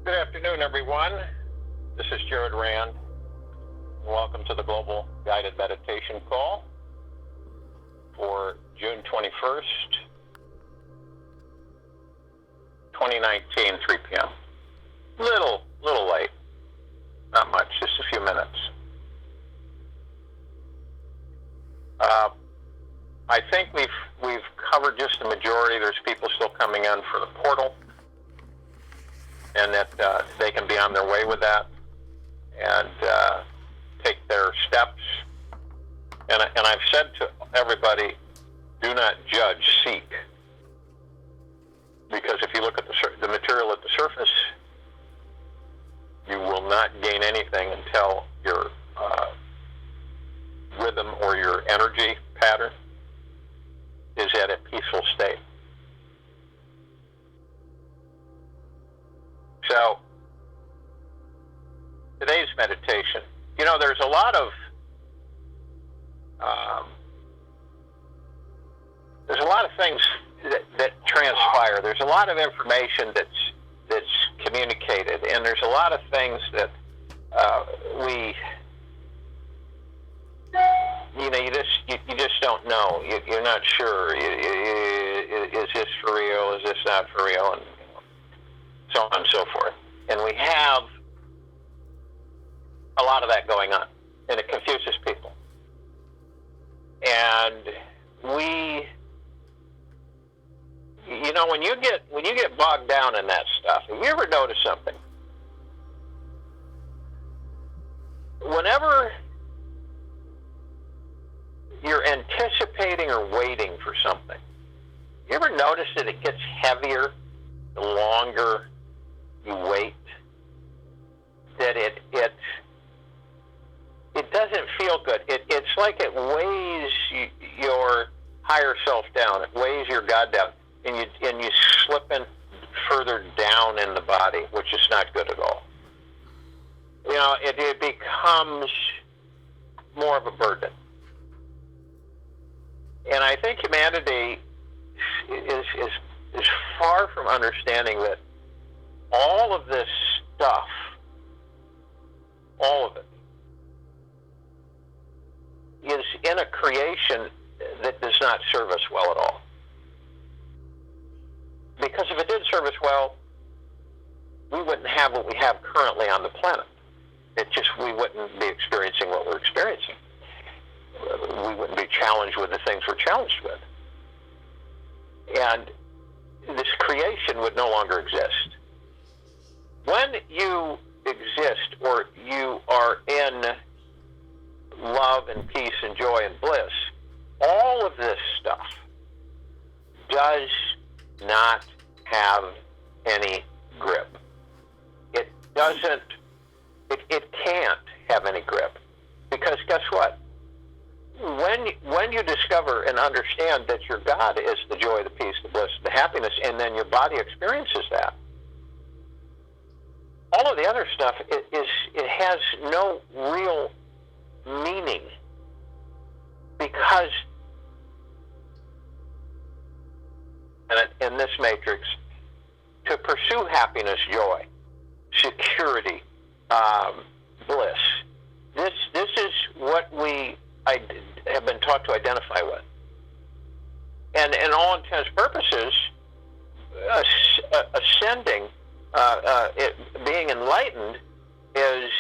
Good afternoon, everyone. This is Jared Rand. Welcome to the Global Guided Meditation Call for June 21st, 2019, 3 p.m. Little late. Not much, just a few minutes. I think we've covered just the majority. There's people still coming in for the portal, and that they can be on their way with that and take their steps. And I've said to everybody, do not judge, seek. Because if you look at the material at the surface, you will not gain anything until your rhythm or your energy pattern is at a peaceful state. So, today's meditation, there's a lot of things that transpire. There's a lot of information that's communicated, and there's a lot of things that you just don't know. You're not sure. Is this for real? Is this not for real? And so on and so forth. And we have a lot of that going on, and it confuses people. And when you get bogged down in that stuff, have you ever noticed something? Whenever you're anticipating or waiting for something, you ever notice that it gets heavier the longer you wait? That it doesn't feel good. It's like it weighs your higher self down. It weighs your God down, and you slip in further down in the body, which is not good at all. It becomes more of a burden. And I think humanity is far from understanding that all of this stuff, all of it, is in a creation that does not serve us well at all. Because if it did serve us well, we wouldn't have what we have currently on the planet. We wouldn't be experiencing what we're experiencing. We wouldn't be challenged with the things we're challenged with. And this creation would no longer exist. When you exist, or you are in love and peace and joy and bliss, all of this stuff does not have any grip. It doesn't, it can't have any grip. Because guess what? When you discover and understand that your God is the joy, the peace, the bliss, the happiness, and then your body experiences that, all of the other stuff, it has no real meaning. Because in this matrix, to pursue happiness, joy, security, bliss, this is what we have been taught to identify with. And in all intents and purposes, ascending, being enlightened, is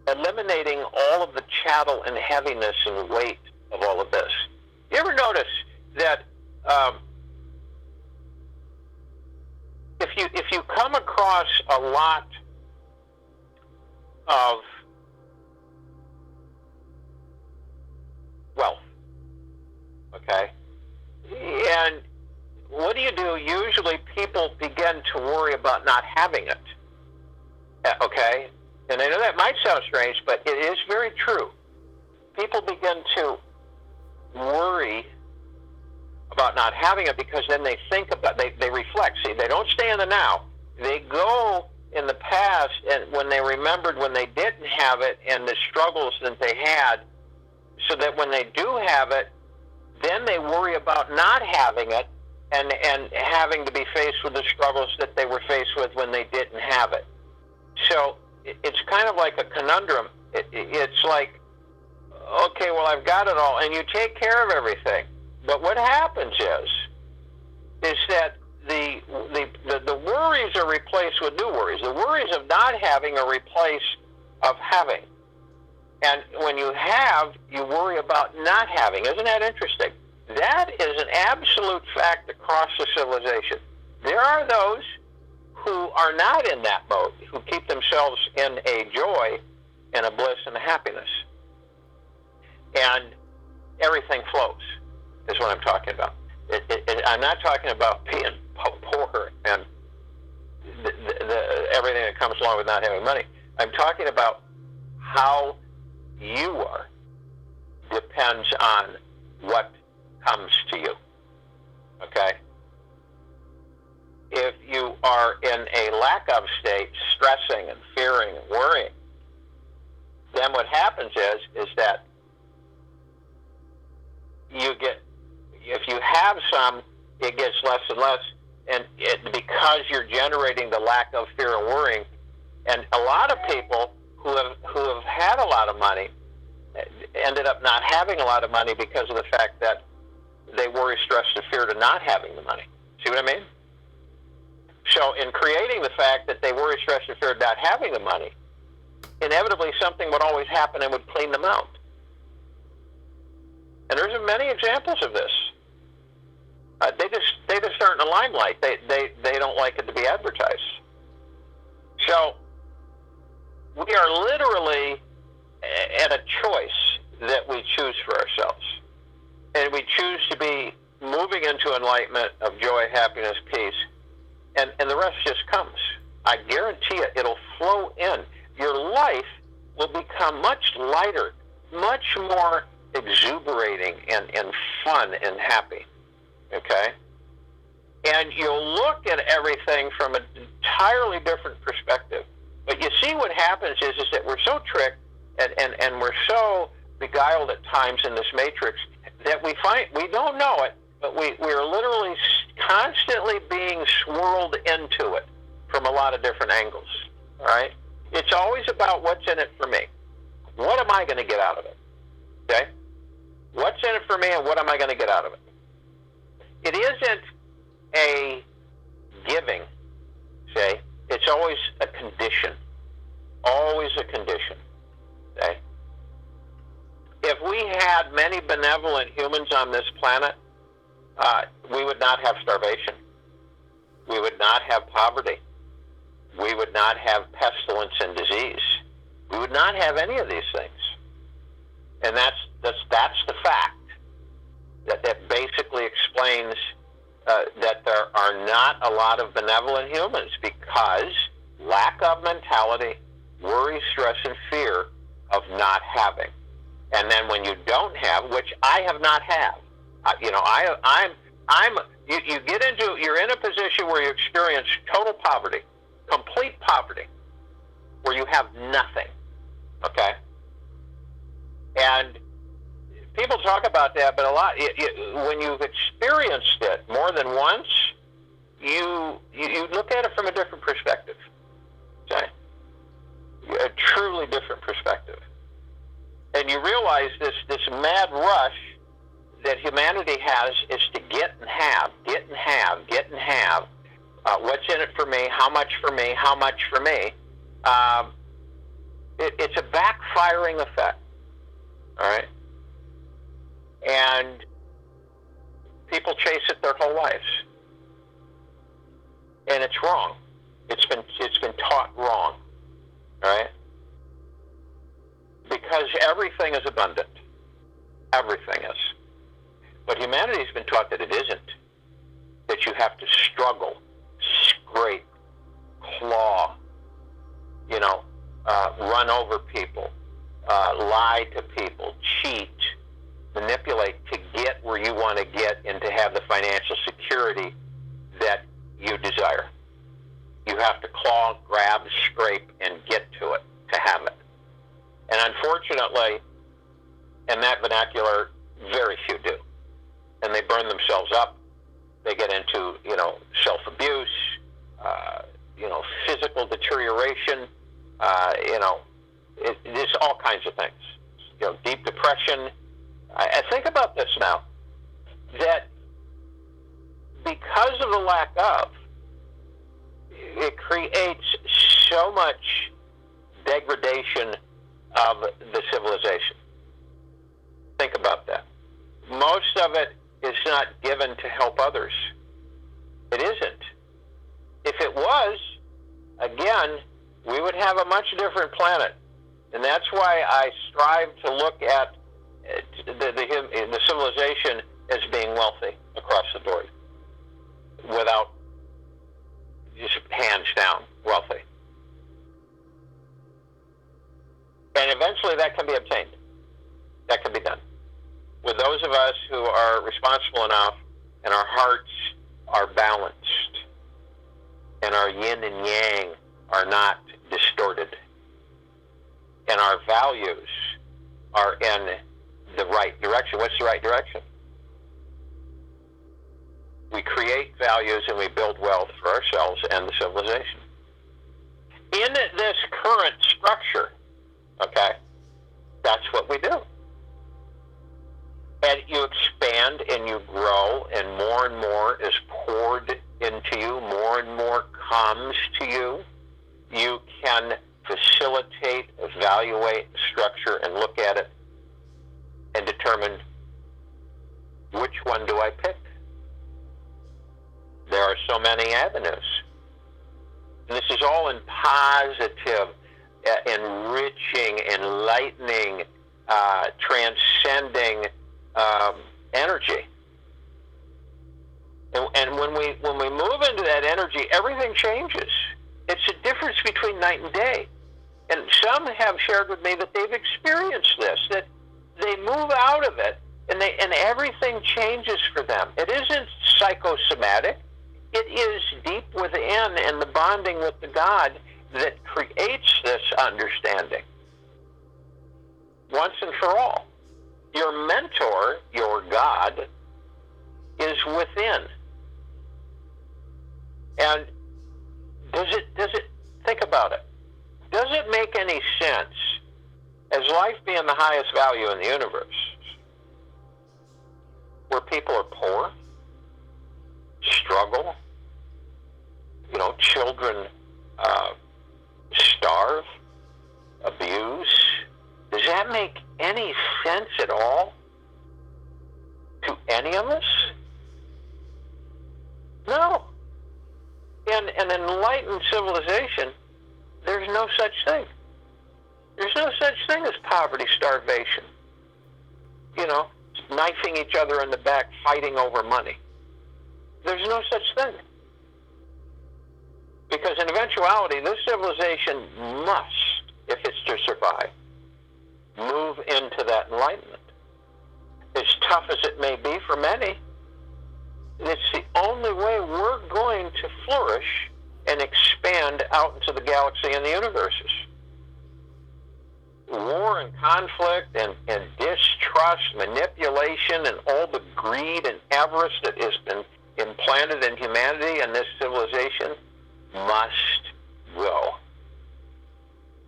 eliminating all of the chattel and heaviness and weight of all of this. You ever notice that if you come across a lot of wealth, okay, and what do? Usually people begin to worry about not having it, okay? And I know that might sound strange, but it is very true. People begin to worry about not having it because then they think about, they reflect. See, they don't stay in the now. They go in the past, and when they remembered when they didn't have it and the struggles that they had, so that when they do have it, then they worry about not having it, and having to be faced with the struggles that they were faced with when they didn't have it. So it's kind of like a conundrum. It's like, okay, well, I've got it all, and you take care of everything. But what happens is that the worries are replaced with new worries. The worries of not having are replaced of having. And when you have, you worry about not having. Isn't that interesting? That is an absolute fact across the civilization. There are those who are not in that mode, who keep themselves in a joy and a bliss and a happiness. And everything flows, is what I'm talking about. I'm not talking about being poor and everything that comes along with not having money. I'm talking about how you are depends on what comes to you. Okay? If you are in a lack of state, stressing and fearing and worrying, then what happens is that you get, if you have some, it gets less and less, and because you're generating the lack of fear and worrying. And a lot of people who have had a lot of money ended up not having a lot of money because of the fact that they worry, stress, and fear to not having the money. See what I mean? So in creating the fact that they worry, stress, and fear of not having the money, inevitably something would always happen and would clean them out. And there's many examples of this. They just aren't in the limelight. They don't like it to be advertised. So we are literally at a choice that we choose for ourselves. And we choose to be moving into enlightenment of joy, happiness, peace, and the rest just comes. I guarantee it. It'll flow in. Your life will become much lighter, much more exuberating and fun and happy. Okay? And you'll look at everything from an entirely different perspective. But you see what happens is that we're so tricked and we're so beguiled at times in this matrix that we don't know it, but we're literally constantly being swirled into it from a lot of different angles. All right? It's always about what's in it for me. What am I going to get out of it? Okay? What's in it for me and what am I going to get out of it? It isn't a giving, say. It's always a condition. Always a condition. Okay? If we had many benevolent humans on this planet, we would not have starvation. We would not have poverty. We would not have pestilence and disease. We would not have any of these things. And that's the fact that basically explains that there are not a lot of benevolent humans because lack of mentality, worry, stress, and fear of not having. And then when you don't have, which I have not had, you're in a position where you experience total poverty, complete poverty, where you have nothing. Okay? And people talk about that, but a lot, when you've experienced it more than once, you look at it from a different perspective. Okay? A truly different perspective. And you realize this mad rush that humanity has is to get and have, get and have, get and have. What's in it for me? How much for me? How much for me? It's a backfiring effect. All right? And people chase it their whole lives. And it's wrong. It's been taught wrong. All right? Because everything is abundant. Everything is. But humanity's been taught that it isn't. That you have to struggle, scrape, claw, run over people, lie to people, cheat, manipulate to get where you want to get and to have the financial security that you desire. You have to claw, grab, scrape, and get to it to have it. And unfortunately, in that vernacular, very few do. And they burn themselves up, They get into, self-abuse, physical deterioration, there's all kinds of things. Deep depression. I think about this now, that because of the lack of, it creates so much degradation of the civilization. Think about that. Most of it is not given to help others. It isn't. If it was, again, we would have a much different planet. And that's why I strive to look at the civilization as being wealthy across the board, without just hands down wealthy. And eventually that can be obtained. That can be done. With those of us who are responsible enough and our hearts are balanced and our yin and yang are not distorted and our values are in the right direction. What's the right direction? We create values and we build wealth for ourselves and the civilization. In this current structure, okay, that's what we do. And you expand and you grow, and more is poured into you, more and more comes to you. You can facilitate, evaluate, structure, and look at it and determine, which one do I pick? There are so many avenues. And this is all in positive, enriching, enlightening, transcending energy. And when we move into that energy, everything changes. It's a difference between night and day. And some have shared with me that they've experienced this, that they move out of it and everything changes for them. It isn't psychosomatic. It is deep within, and the bonding with the God that creates this understanding once and for all. Your mentor, your God, is within. And does it think about it? Does it make any sense, as life being the highest value in the universe, where people are poor, struggle, children starve, abuse? Does that make any sense at all to any of us? No. In an enlightened civilization, there's no such thing. There's no such thing as poverty, starvation. Knifing each other in the back, fighting over money. There's no such thing. Because in eventuality, this civilization must, if it's to survive, move into that enlightenment. As tough as it may be for many, it's the only way we're going to flourish and expand out into the galaxy and the universes. War and conflict and distrust, manipulation, and all the greed and avarice that has been implanted in humanity and this civilization must go.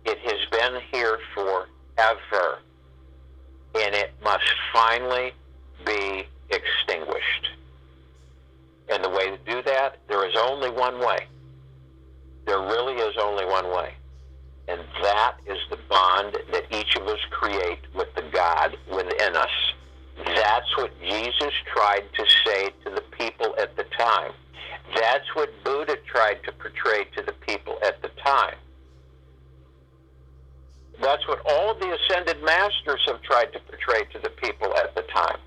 It has been here forever, and it must finally be extinguished. And the way to do that, there is only one way. There really is only one way. And that is the bond that each of us create with the God within us. That's what Jesus tried to say to the people at the time. That's what Buddha tried to portray to the people at the time. That's what all of the ascended masters have tried to portray to the people at the time.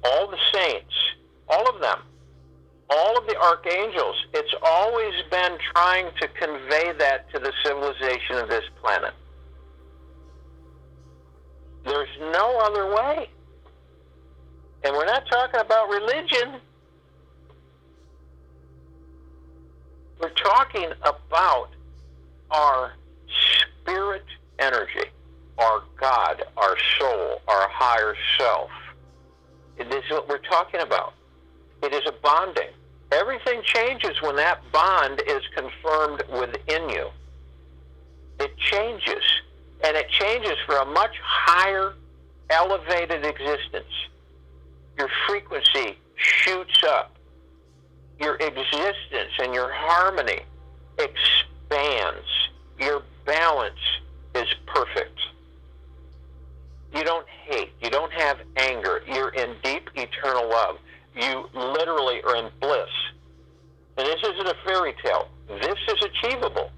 All the saints, all of them, all of the archangels, it's always been trying to convey that to the civilization of this planet. There's no other way. And we're not talking about religion. We're talking about our spirit energy, our God, our soul, our higher self. This is what we're talking about. It is a bonding. Everything changes when that bond is confirmed within you. It changes, and it changes for a much higher, elevated existence. Your frequency shoots up. Your existence and your harmony expands. Your balance is perfect. You don't hate. You don't have anger. You're in deep, eternal love. You literally are in bliss. And this isn't a fairy tale. This is achievable.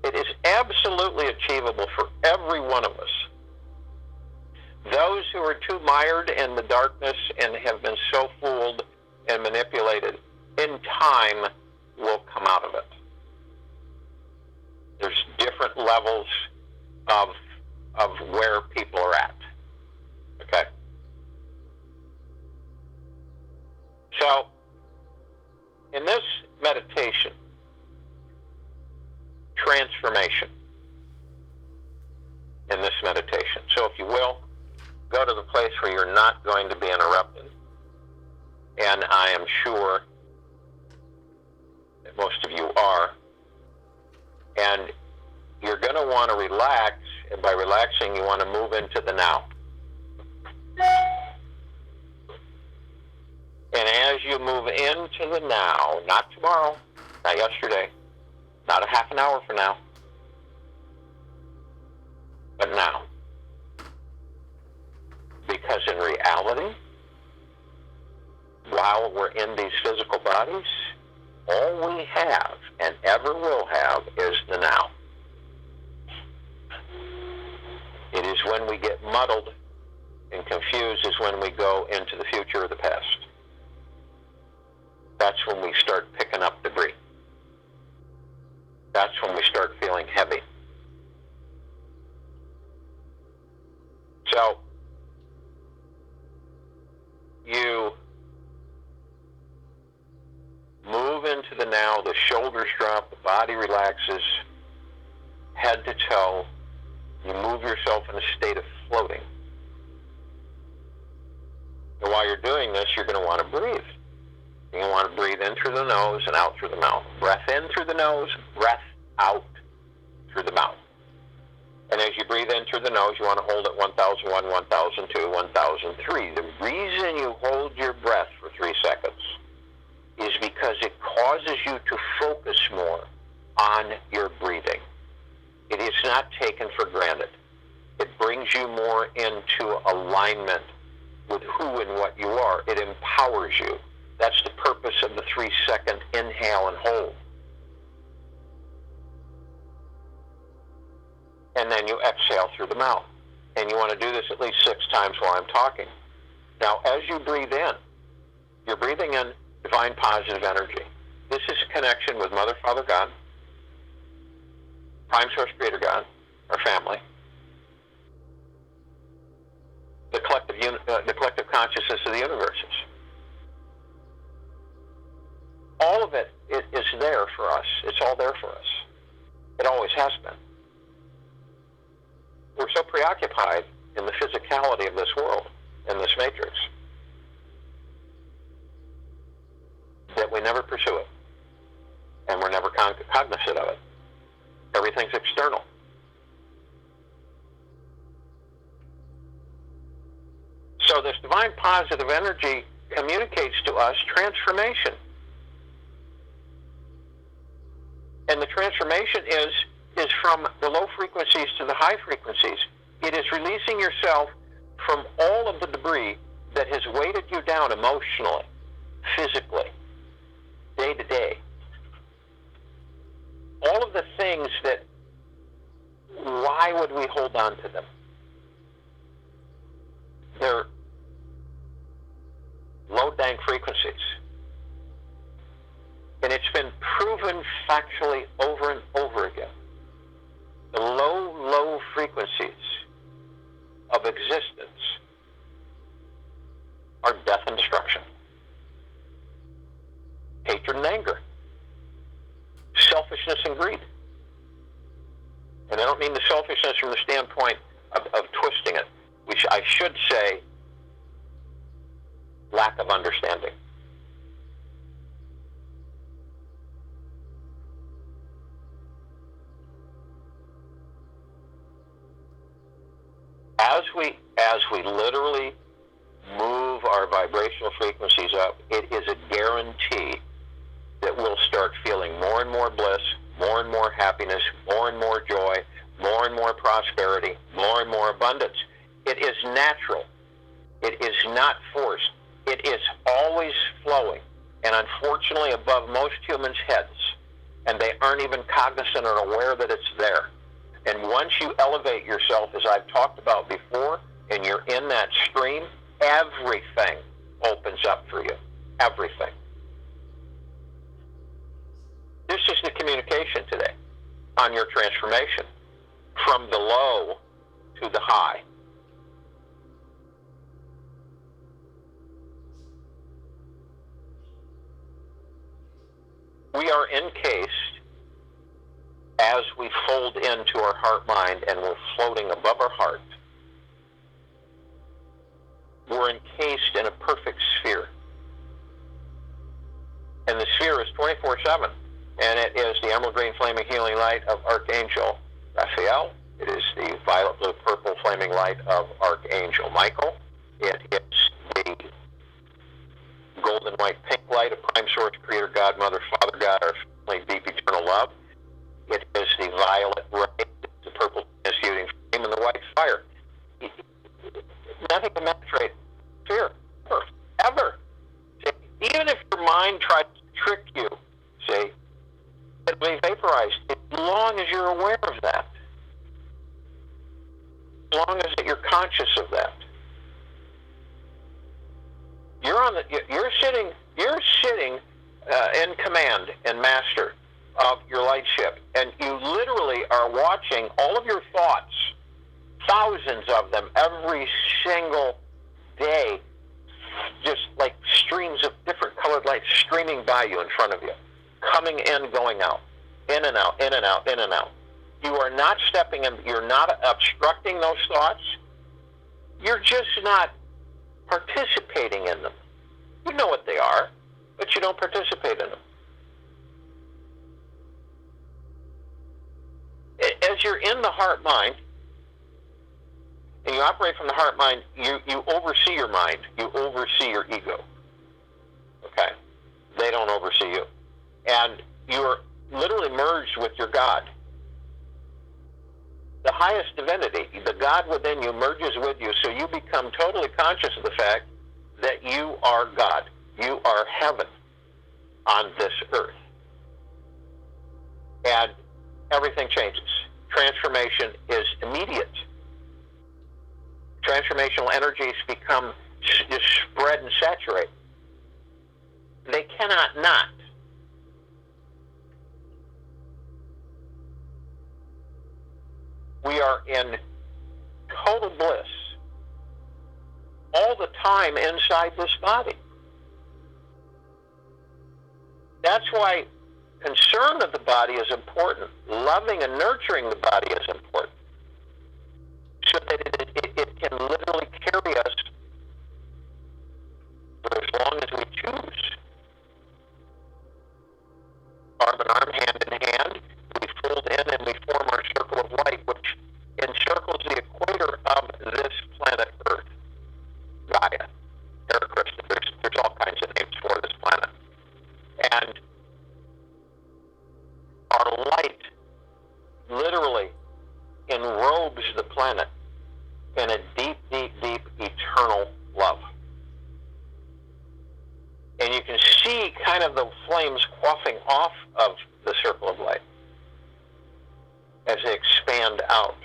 It is absolutely achievable for every one of us. Those who are too mired in the darkness and have been so fooled and manipulated, in time will come out of it. There's different levels of where people are at. Okay? So, in this meditation, transformation in this meditation. So if you will, go to the place where you're not going to be interrupted. And I am sure that most of you are. And you're going to want to relax, and by relaxing, you want to move into the now. And as you move into the now, not tomorrow, not yesterday, not a half an hour from now, but now. Because in reality, while we're in these physical bodies, all we have and ever will have is the now. It is when we get muddled and confused is when we go into the future or the past. That's when we start picking up debris. That's when we start feeling heavy. So, you move into the now, the shoulders drop, the body relaxes, head to toe. You move yourself in a state of floating. And while you're doing this, you're going to want to breathe. You want to breathe in through the nose and out through the mouth. Breath in through the nose, breath out through the mouth. And as you breathe in through the nose, you want to hold at 1001, 1002, 1003. The reason you hold your breath for 3 seconds is because it causes you to focus more on your breathing. It is not taken for granted. It brings you more into alignment with who and what you are. It empowers you. That's the purpose of the 3-second inhale and hold. And then you exhale through the mouth. And you want to do this at least 6 times while I'm talking. Now, as you breathe in, you're breathing in divine positive energy. This is a connection with Mother, Father, God, Prime Source Creator God, our family, the collective consciousness of the universes. All of it is there for us. It's all there for us. It always has been. We're so preoccupied in the physicality of this world, in this matrix, that we never pursue it. And we're never cognizant of it. Everything's external. So this divine positive energy communicates to us transformation. And the transformation is from the low frequencies to the high frequencies. It is releasing yourself from all of the debris that has weighted you down emotionally, physically, day to day. All of the things that, why would we hold on to them? They're low dank frequencies. And it's been proven factually over and over again. The low frequencies of existence are death and destruction, hatred and anger, selfishness and greed. And I don't mean the selfishness from the standpoint of twisting it. I should say lack of understanding. As we literally move our vibrational frequencies up, it is a guarantee that we'll start feeling more and more bliss, more and more happiness, more and more joy, more and more prosperity, more and more abundance. It is natural. It is not forced. It is always flowing, and unfortunately above most humans' heads, and they aren't even cognizant or aware that it's there. And once you elevate yourself, as I've talked about before, and you're in that stream, everything opens up for you. Everything. This is the communication today on your transformation from the low to the high. We are encased as we fold into our heart mind and we're floating above our heart. We're encased in a perfect sphere. And the sphere is 24/7. And it is the emerald green flaming healing light of Archangel Raphael. It is the violet blue purple flaming light of Archangel Michael. It is the golden white pink light of Prime Source, Creator God, Mother, Father God, our family, deep eternal love. It is the violet ray, the purple transmuting flame, and the white fire. Nothing can penetrate fear, ever. Even if your mind tries to trick you, say, it'll be vaporized as long as you're aware of that. As long as you're conscious of that. You're sitting in command and master of your light ship, and you literally are watching all of your thoughts, thousands of them every single day, just like streams of different colored lights streaming by you in front of you, coming in, going out, in and out, in and out, in and out. You are not stepping in, you're not obstructing those thoughts. You're just not participating in them. You know what they are, but you don't participate in them. As you're in the heart mind, and you operate from the heart mind, you oversee your mind. You oversee your ego. Okay? They don't oversee you. And you're literally merged with your God. The highest divinity, the God within you, merges with you, so you become totally conscious of the fact that you are God. You are heaven on this earth. And everything changes. Transformation is immediate. Transformational energies become just spread and saturate. They cannot not. We are in total bliss all the time inside this body. That's why concern of the body is important. Loving and nurturing the body is important. So that it can literally carry us for as long as we choose. Arm in arm, hand in hand, we fold in and we form our circle of light, which encircles the equator of this planet Earth. Gaia, Terra Christi, there's all kinds of names for this planet. And our light literally enrobes the planet in a deep, deep, deep, eternal love. And you can see kind of the flames quaffing off of the circle of light as they expand out.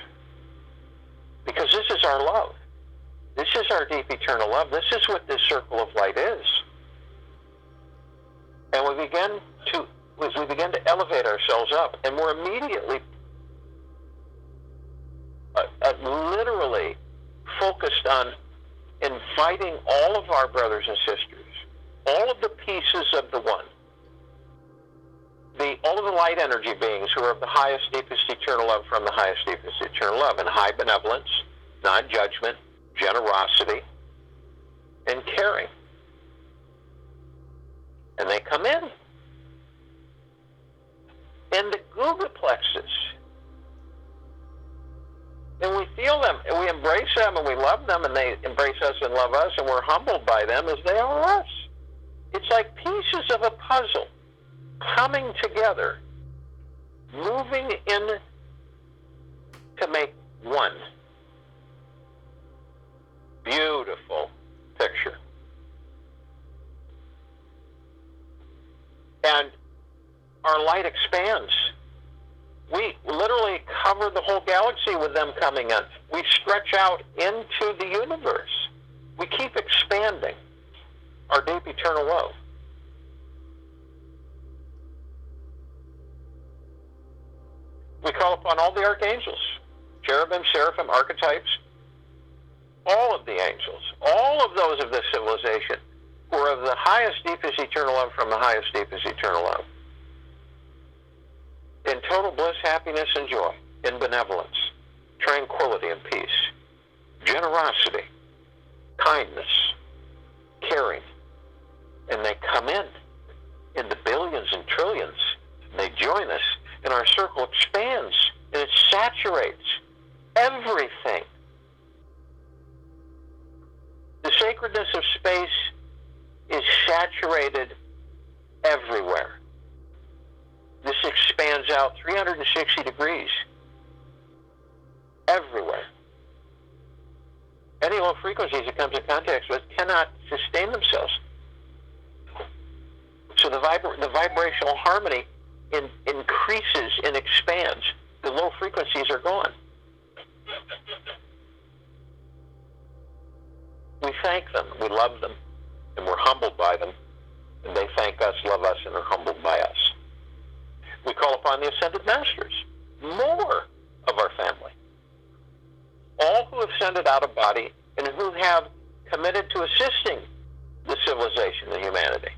Because this is our love. This is our deep, eternal love. This is what this circle of light is. And we begin to elevate ourselves up, and we're immediately literally focused on inviting all of our brothers and sisters, all of the pieces of the one, all of the light energy beings who are of the highest, deepest, eternal love from the highest, deepest, eternal love, and high benevolence, non-judgment, generosity, and caring. And they come in. And the Guga plexus. And we feel them, and we embrace them, love them, and they embrace us and love us, and we're humbled by them as they are us. It's like pieces of a puzzle coming together, moving in to make one beautiful picture. And our light expands. We literally cover the whole galaxy with them coming in. We stretch out into the universe. We keep expanding our deep eternal love. We call upon all the archangels, cherubim, seraphim, archetypes, all of the angels, all of those of this civilization who are of the highest, deepest eternal love from the highest, deepest eternal love. In total bliss, happiness, and joy, in benevolence, tranquility, and peace, generosity, kindness, caring. And they come in the billions and trillions. And they join us, and our circle expands, and it saturates everything. The sacredness of space is saturated everywhere. This expands out 360 degrees everywhere. Any low frequencies it comes in contact with cannot sustain themselves. So the vibrational harmony increases and expands. The low frequencies are gone. We thank them, we love them, and we're humbled by them. And they thank us, love us, and are humbled by us. We call upon the Ascended Masters, more of our family. All who have ascended out of body and who have committed to assisting the civilization and humanity.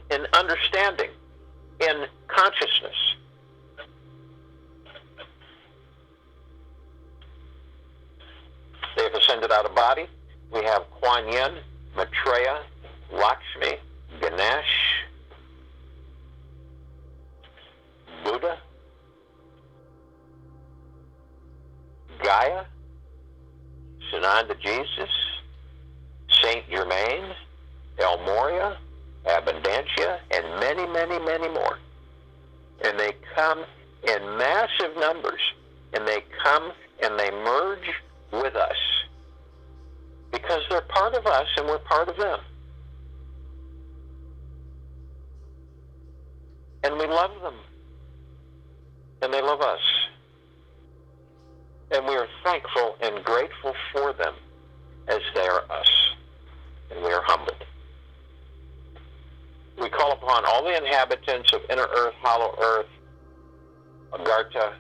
In understanding, in consciousness. They have ascended out of body. We have Kuan Yin, Maitreya, Lakshmi, Ganesh, Buddha, Gaia, Sananda Jesus, Saint Germain, El Moria, Abundantia, and many, many, many more. And they come in massive numbers, and they come and they merge with us because they're part of us and we're part of them. And we love them, and they love us. And we are thankful and grateful for them as they are us, and we are humbled. We call upon all the inhabitants of inner earth, hollow earth, Agartha,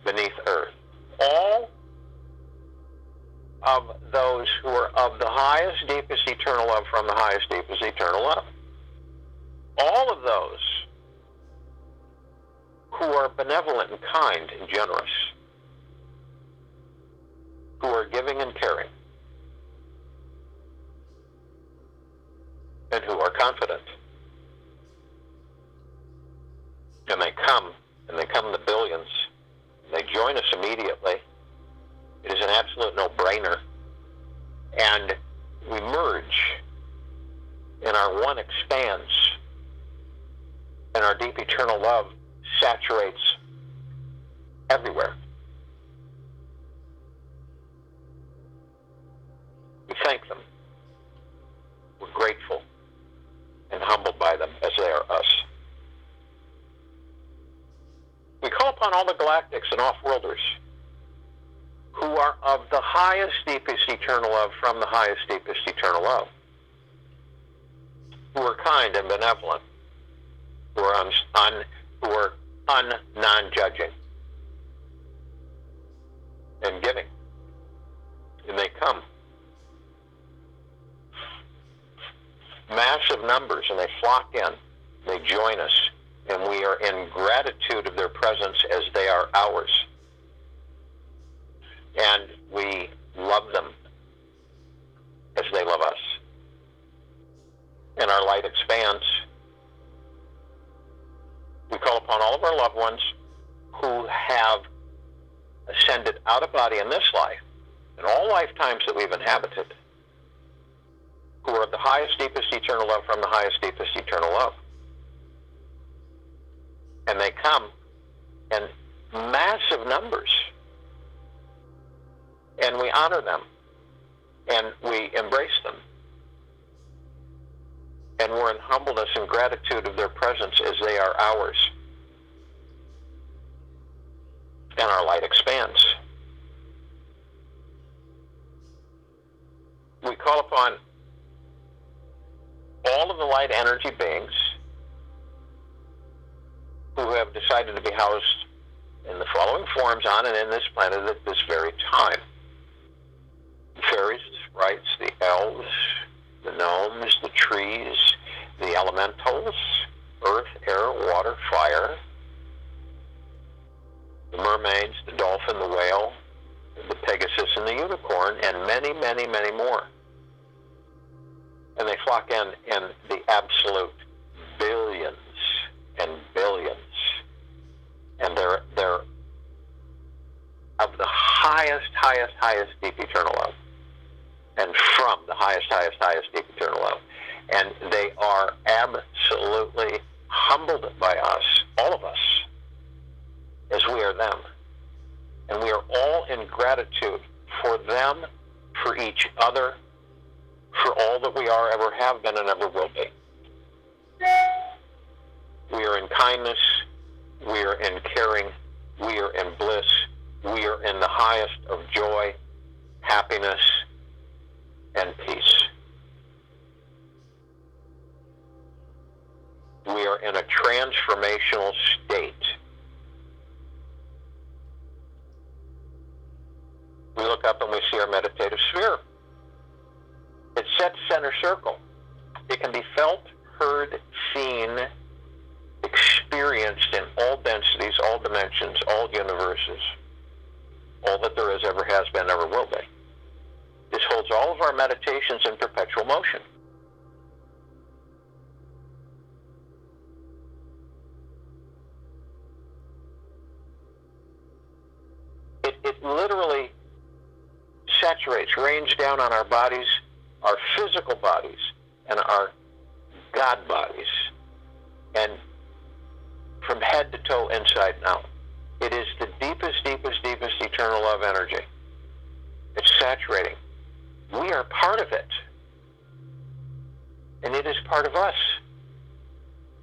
beneath earth. All of those who are of the highest, deepest eternal love from the highest, deepest eternal love. All of those who are benevolent and kind and generous, who are giving and caring, and who are confident. And they come in the billions, and they join us immediately. It is an absolute no-brainer. And we merge, and our one expands, and our deep eternal love saturates everywhere. We thank them. We're grateful and humbled by them as they are us. We call upon all the galactics and off-worlders who are of the highest, deepest eternal love from the highest, deepest eternal love, who are kind and benevolent, who are non-judging and giving. And they come. Massive numbers, and they flock in. They join us, and we are in gratitude of their presence as they are ours. And we love them as they love us. And our light expands. We call upon all of our loved ones who ascended out of body in this life, in all lifetimes that we've inhabited, who are of the highest, deepest, eternal love from the highest, deepest, eternal love. And they come in massive numbers. And we honor them. And we embrace them. And we're in humbleness and gratitude of their presence as they are ours. And our light expands. We call upon all of the light energy beings who have decided to be housed in the following forms on and in this planet at this very time. The fairies, the sprites, the elves, the gnomes, the trees, the elementals, earth, air, water, fire, the mermaids, the dolphin, the whale, the Pegasus, and the unicorn, and many, many, many more. And they flock in the absolute billions and billions. And they're of the highest, deep eternal love. And from the highest, deep eternal love. And they are absolutely humbled by us, all of us, as we are them. And we are all in gratitude for them, for each other, for all that we are, ever have been, and ever will be. We are in kindness, we are in caring, we are in bliss, we are in the highest of joy, happiness, and peace. We are in a transformational state. We look up and we see our meditative sphere. It's set center circle. It can be felt, heard, seen, experienced in all densities, all dimensions, all universes, all that there is, ever has been, ever will be. This holds all of our meditations in perpetual motion. It literally saturates, rains down on our bodies, our physical bodies, and our God bodies, and from head to toe, inside and out. It is the deepest eternal love energy. It's saturating. We are part of it. And it is part of us.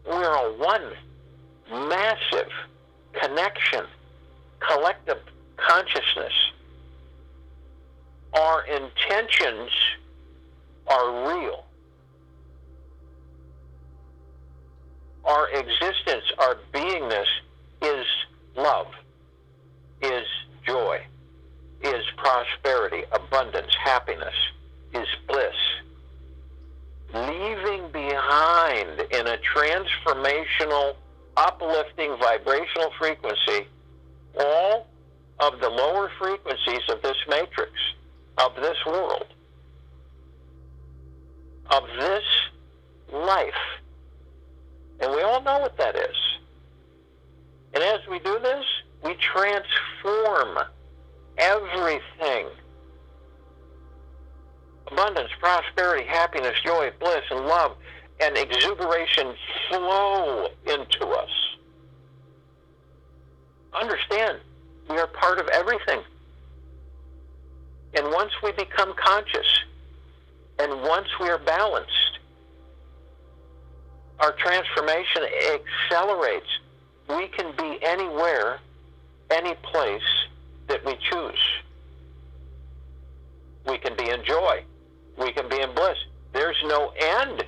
We are a one massive connection, collective consciousness. Our intentions are real. Our existence, our beingness is love, is joy, is prosperity, abundance, happiness, is bliss. Leaving behind in a transformational, uplifting, vibrational frequency all of the lower frequencies of this matrix, of this world, of this life. And we all know what that is. And as we do this, we transform everything. Abundance, prosperity, happiness, joy, bliss, and love, and exuberation flow into us. Understand, we are part of everything. And once we become conscious, and once we are balanced, our transformation accelerates. We can be anywhere, any place that we choose. We can be in joy. We can be in bliss. There's no end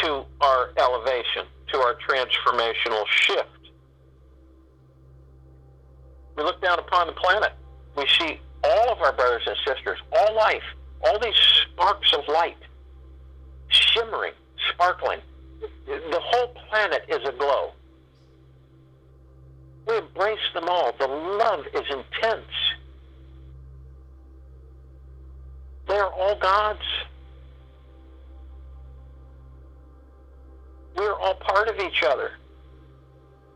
to our elevation, to our transformational shift. We look down upon the planet. We see all of our brothers and sisters, all life, all these sparks of light, shimmering, sparkling. The whole planet is aglow. We embrace them all. The love is intense. They're all gods. We're all part of each other.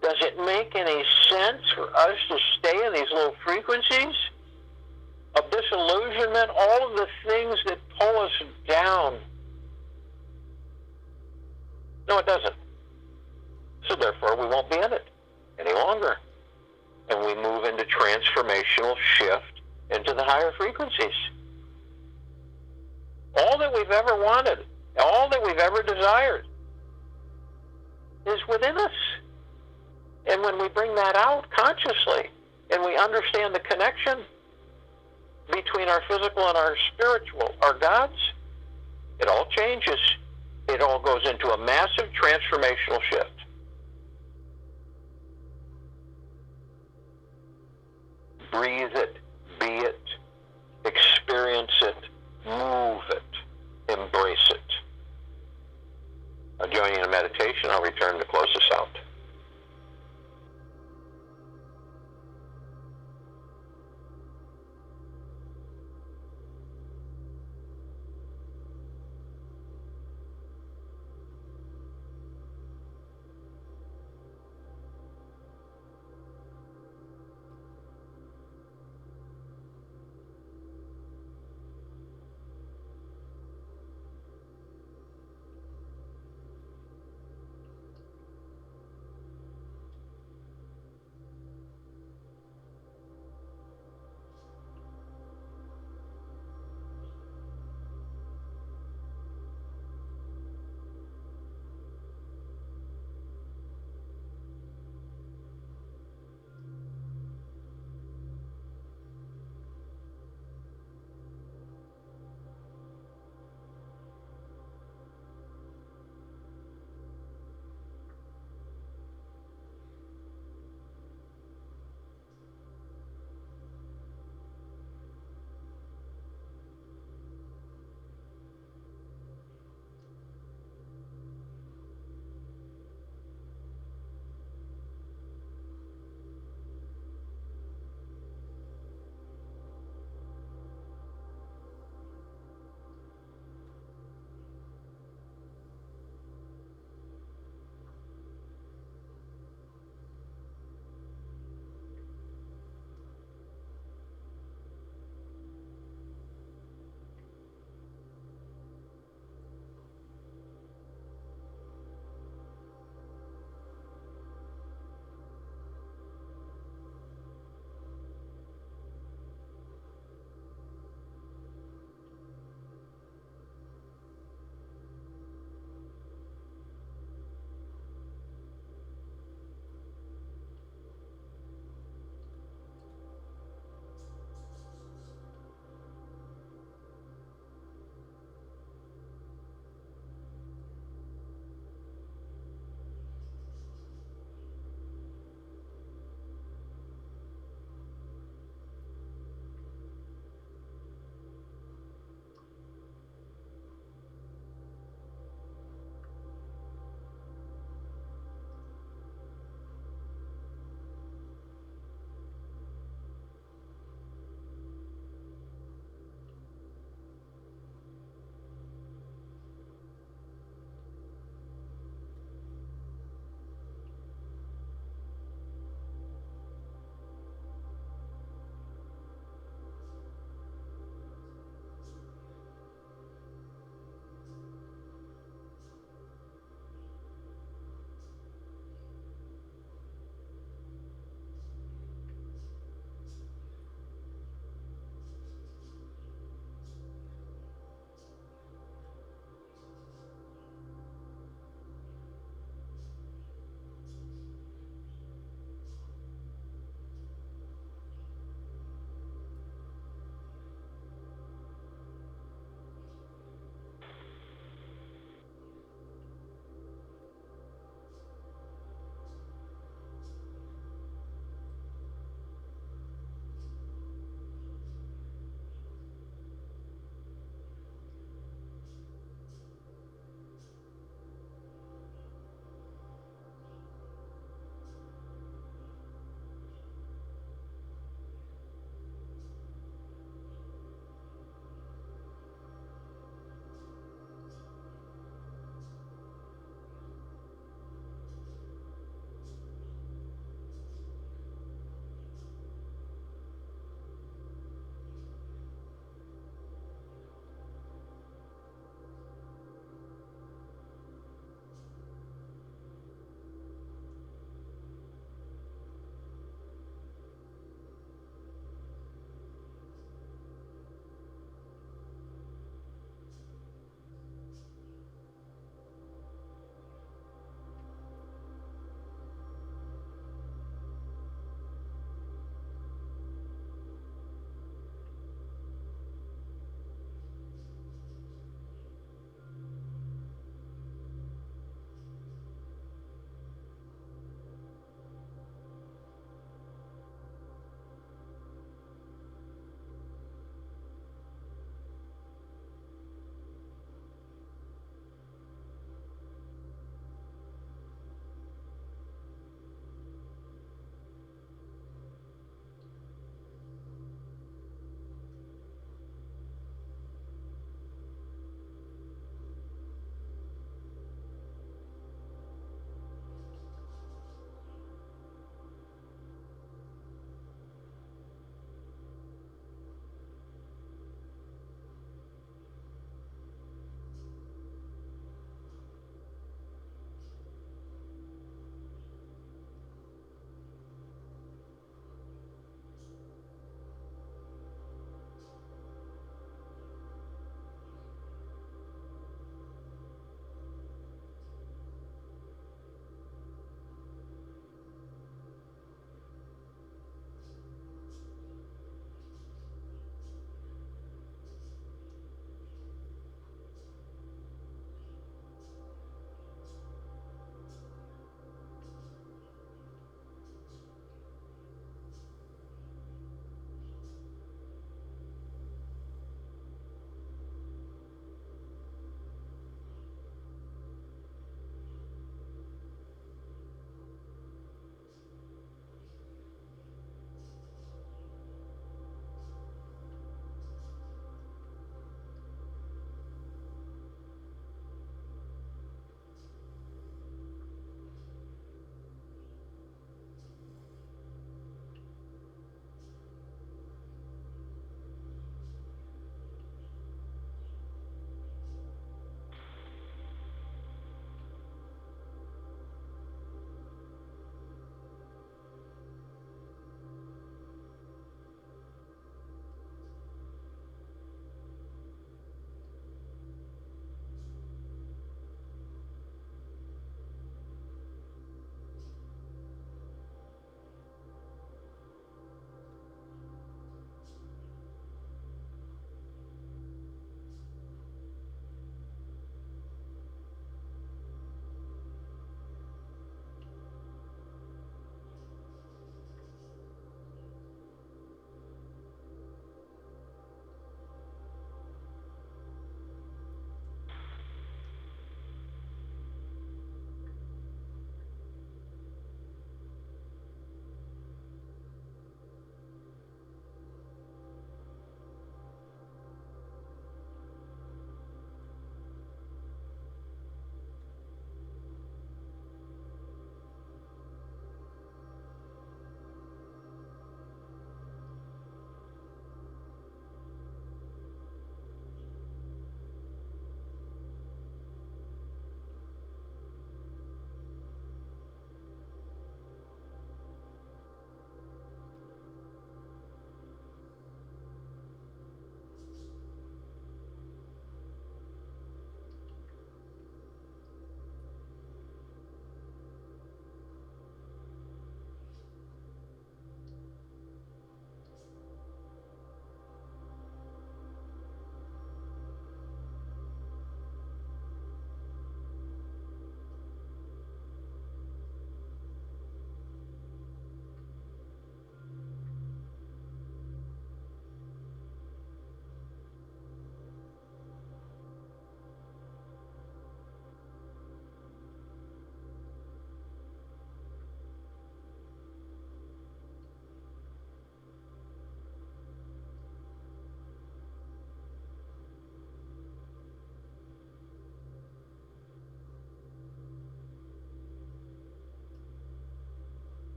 The Does it make any sense for us to stay in these low frequencies of disillusionment, all of the things that pull us down? No, it doesn't. So therefore, we won't be in it any longer. And we move into transformational shift into the higher frequencies. All that we've ever wanted, all that we've ever desired is within us. And when we bring that out consciously, and we understand the connection between our physical and our spiritual, our gods, it all changes. It all goes into a massive transformational shift. Breathe it, be it, experience it, move it, embrace it. I'll join you in a meditation. I'll return to close this out.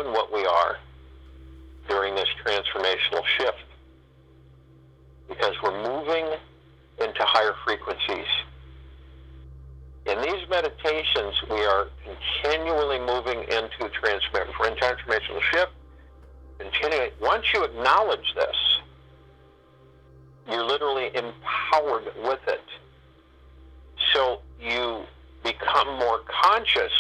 than what we are during this transformational shift, because we're moving into higher frequencies. In these meditations, we are continually moving into transformational shift. Continually, once you acknowledge this, you're literally empowered with it. So you become more conscious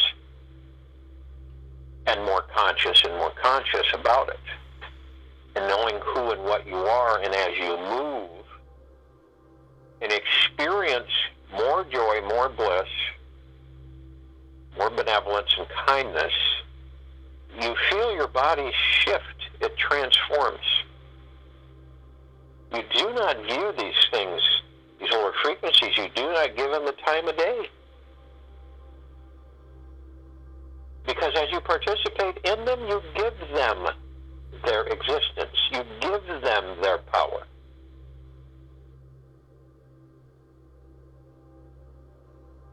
and more conscious and more conscious about it, and knowing who and what you are. And as you move and experience more joy, more bliss, more benevolence and kindness, you feel your body shift. It transforms. You do not view these things, these lower frequencies, you do not give them the time of day. Because as you participate in them, you give them their existence. You give them their power.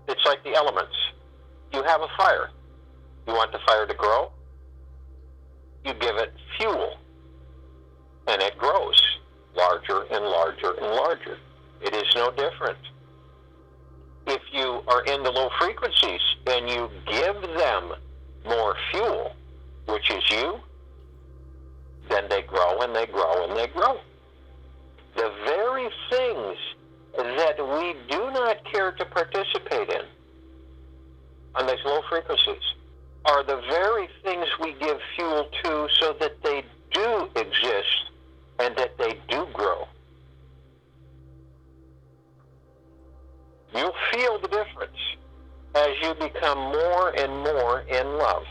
It's like the elements. You have a fire. You want the fire to grow? You give it fuel, and it grows larger and larger and larger. It is no different. If you are in the low frequencies and you give them more fuel, which is you, then they grow and they grow and they grow. The very things that we do not care to participate in on these low frequencies are the very things we give fuel to so that they do exist and that they do grow. You'll feel the difference as you become more and more in love.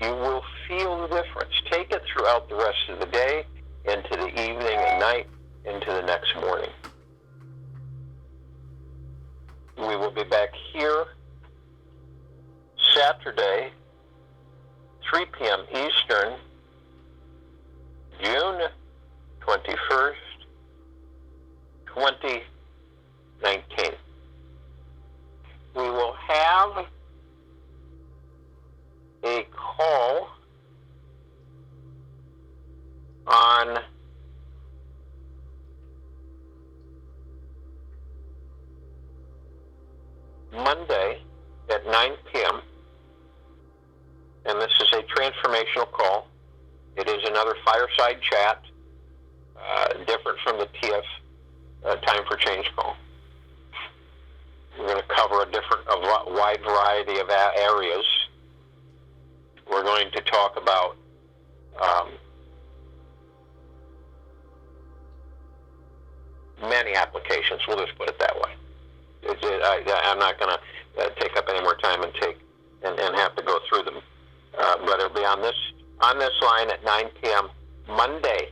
You will feel the difference. Take it throughout the rest of the day, into the evening and night, into the next morning. We will be back here Saturday, 3 p.m. Eastern, June 21st, 2019. We will have a call on Monday at 9 p.m. And this is a transformational call. It is another fireside chat, different from the TF Time for Change call. We're going to cover a wide variety of areas. We're going to talk about many applications. We'll just put it that way. I'm not going to take up any more time and have to go through them. But it'll be on this line at 9 p.m. Monday,